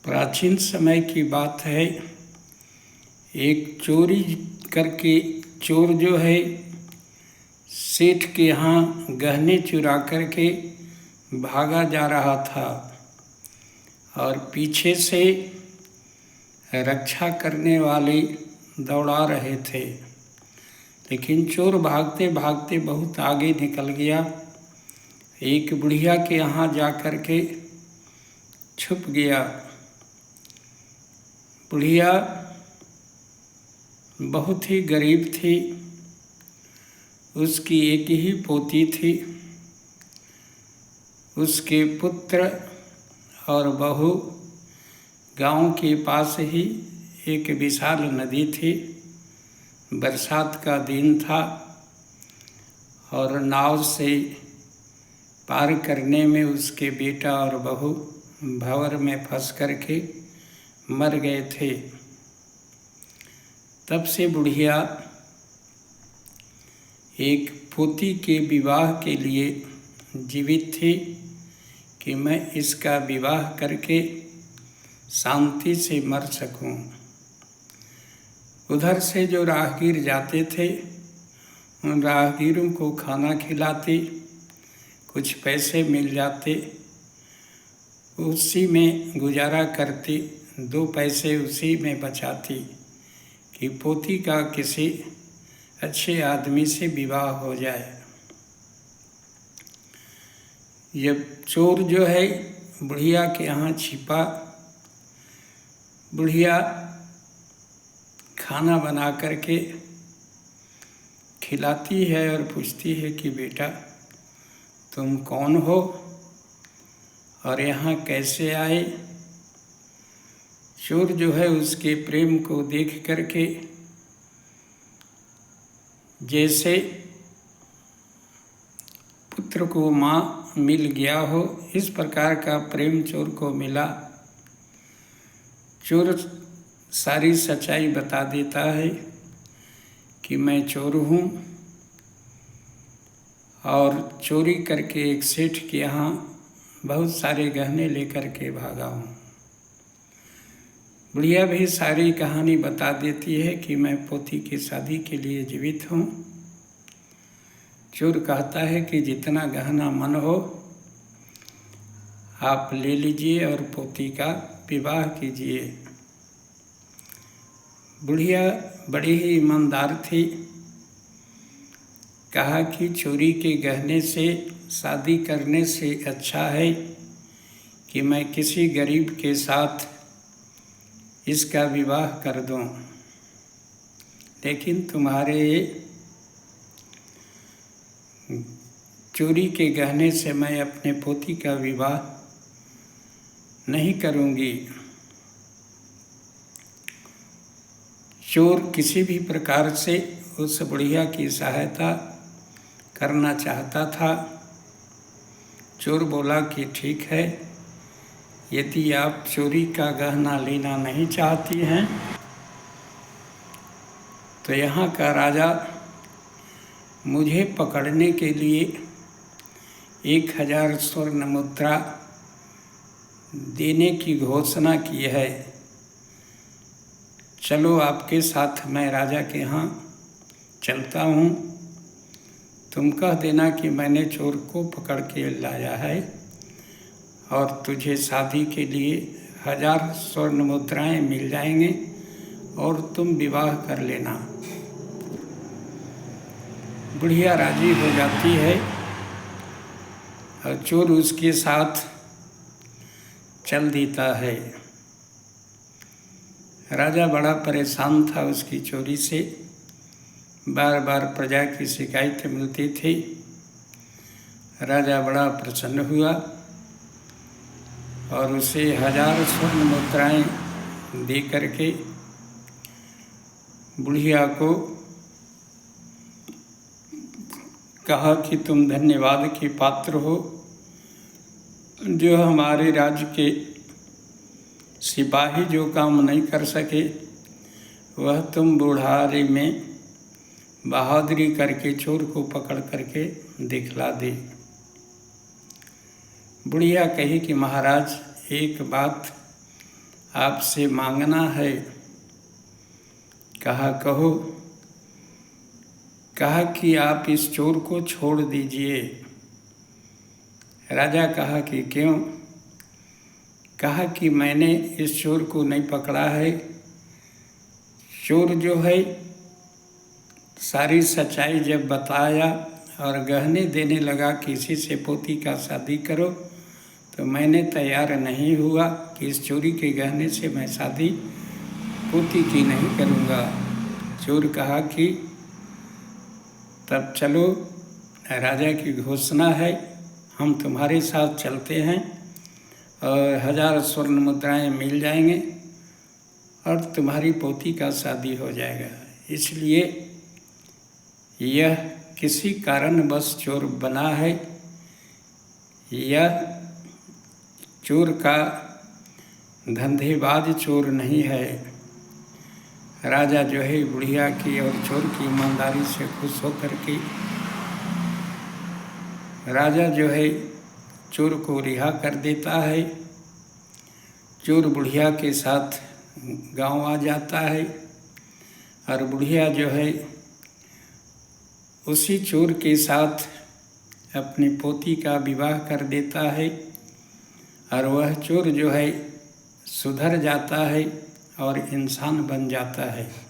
प्राचीन समय की बात है। एक चोरी करके चोर जो है सेठ के यहाँ गहने चुरा करके भागा जा रहा था और पीछे से रक्षा करने वाले दौड़ा रहे थे, लेकिन चोर भागते भागते बहुत आगे निकल गया। एक बुढ़िया के यहाँ जा कर के छुप गया। बुढ़िया बहुत ही गरीब थी, उसकी एक ही पोती थी। उसके पुत्र और बहू गांव के पास ही एक विशाल नदी थी। बरसात का दिन था और नाव से पार करने में उसके बेटा और बहू भंवर में फंस करके मर गए थे। तब से बुढ़िया एक पोती के विवाह के लिए जीवित थी कि मैं इसका विवाह करके शांति से मर सकूं। उधर से जो राहगीर जाते थे उन राहगीरों को खाना खिलाती, कुछ पैसे मिल जाते, उसी में गुजारा करती, 2 पैसे उसी में बचाती कि पोती का किसी अच्छे आदमी से विवाह हो जाए। जब चोर जो है बुढ़िया के यहाँ छिपा, बुढ़िया खाना बना करके खिलाती है और पूछती है कि बेटा तुम कौन हो और यहाँ कैसे आए। चोर जो है उसके प्रेम को देख करके जैसे पुत्र को माँ मिल गया हो, इस प्रकार का प्रेम चोर को मिला। चोर सारी सच्चाई बता देता है कि मैं चोर हूँ और चोरी करके एक सेठ के यहाँ बहुत सारे गहने लेकर के भागा हूँ। बुढ़िया भी सारी कहानी बता देती है कि मैं पोती की शादी के लिए जीवित हूँ। चोर कहता है कि जितना गहना मन हो आप ले लीजिए और पोती का विवाह कीजिए। बुढ़िया बड़ी ही ईमानदार थी, कहा कि चोरी के गहने से शादी करने से अच्छा है कि मैं किसी गरीब के साथ इसका विवाह कर दूं, लेकिन तुम्हारे चोरी के गहने से मैं अपने पोती का विवाह नहीं करूंगी। चोर किसी भी प्रकार से उस बुढ़िया की सहायता करना चाहता था। चोर बोला कि ठीक है, यदि आप चोरी का गहना लेना नहीं चाहती हैं तो यहाँ का राजा मुझे पकड़ने के लिए 1000 स्वर्ण मुद्रा देने की घोषणा की है। चलो आपके साथ मैं राजा के यहाँ चलता हूँ। तुम कह देना कि मैंने चोर को पकड़ के लाया है और तुझे शादी के लिए 1000 स्वर्ण मुद्राएं मिल जाएंगे और तुम विवाह कर लेना। बुढ़िया राजी हो जाती है और चोर उसके साथ चल देता है। राजा बड़ा परेशान था उसकी चोरी से, बार बार प्रजा की शिकायत मिलती थी। राजा बड़ा प्रसन्न हुआ और उसे 1000 स्वर्ण मुद्राएं दे करके बुढ़िया को कहा कि तुम धन्यवाद के पात्र हो, जो हमारे राज्य के सिपाही जो काम नहीं कर सके वह तुम बुढ़ारी में बहादुरी करके चोर को पकड़ करके दिखला दे। बुढ़िया कही कि महाराज एक बात आपसे मांगना है। कहा कहो। कहा कि आप इस चोर को छोड़ दीजिए। राजा कहा कि क्यों? कहा कि मैंने इस चोर को नहीं पकड़ा है। चोर जो है सारी सच्चाई जब बताया और गहने देने लगा, किसी से पोती का शादी करो, तो मैंने तैयार नहीं हुआ कि इस चोरी के गहने से मैं शादी पोती की नहीं करूँगा। चोर कहा कि तब चलो, राजा की घोषणा है, हम तुम्हारे साथ चलते हैं और 1000 स्वर्ण मुद्राएं मिल जाएंगे और तुम्हारी पोती का शादी हो जाएगा। इसलिए यह किसी कारणवश चोर बना है। यह चोर का धंधेबाज चोर नहीं है। राजा जो है बुढ़िया की और चोर की ईमानदारी से खुश होकर के राजा जो है चोर को रिहा कर देता है। चोर बुढ़िया के साथ गांव आ जाता है और बुढ़िया जो है उसी चोर के साथ अपनी पोती का विवाह कर देता है और वह चोर जो है सुधर जाता है और इंसान बन जाता है।